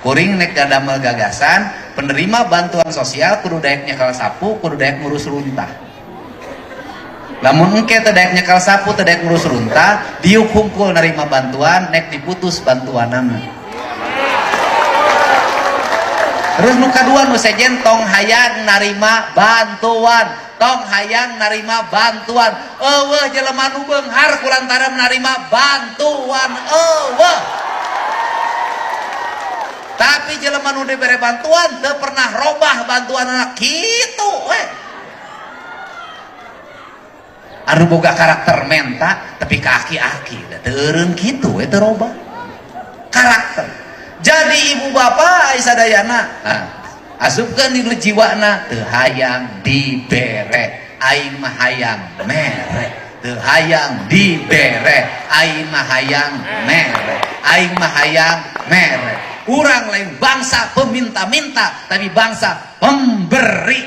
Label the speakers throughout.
Speaker 1: kuring nek damel gagasan penerima bantuan sosial kudu daek nyekal sapu, kudu daek ngurus runtah. Lamun engke teu daek nyekal sapu, teu daek ngurus runtah, diuk hungkul narima bantuan nek diputus bantuanana. Terus nu kadua nu sejen tong hayang narima bantuan, tong hayang narima bantuan. Eueuh jelema nu beunghar kulantaran narima bantuan eueuh. Tapi jelema nu dibere bantuan teu pernah robah bantuan anak kitu we. Anu boga karakter menta tapi ka aki-aki da teu eureun kitu we teu robah karakter. Jadi ibu bapak sadayana asupkeun di jiwana teu hayang dibere aing mah hayang mere, teu hayang dibere aing mah hayang mere, aing mah hayang mere. Urang lain bangsa peminta-minta tapi bangsa pemberi.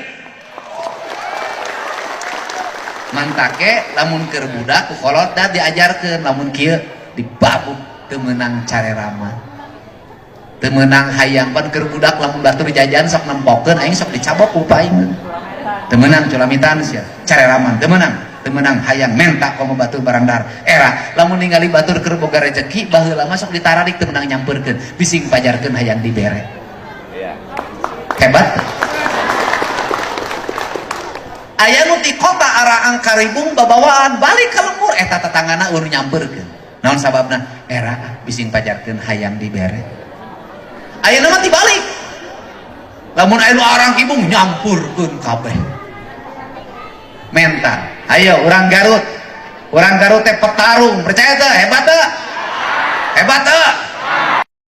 Speaker 1: Mantake lamun keur budak ku kolot da diajarkeun lamun kieu dibabuk teu meunang carerama. Temenang hayang pan keur budak lamun batur jajan sok nempokeun aing sok dicabok ku aing. Temenang culamitan sia careraman temenang hayang menta komo batur barang dar era lamun ningali batur keur boga rezeki baheula mah sok ditaradik temenang nyampeurkeun bising pajarkeun hayang dibere. Hebat. Aya nu ti kota araang karibung babawaan balik ka lembur eta tetanggana urang nyampeurkeun. Naon sababna? Era bising pajarkeun hayang dibere. Ayeuna mah tibalik. Lamun aya nu arang kibung nyampurkeun kabeh. Menta. Ayo urang Garut. Urang Garut teh petarung, percaya teh? Hebat teh? Hebat teh?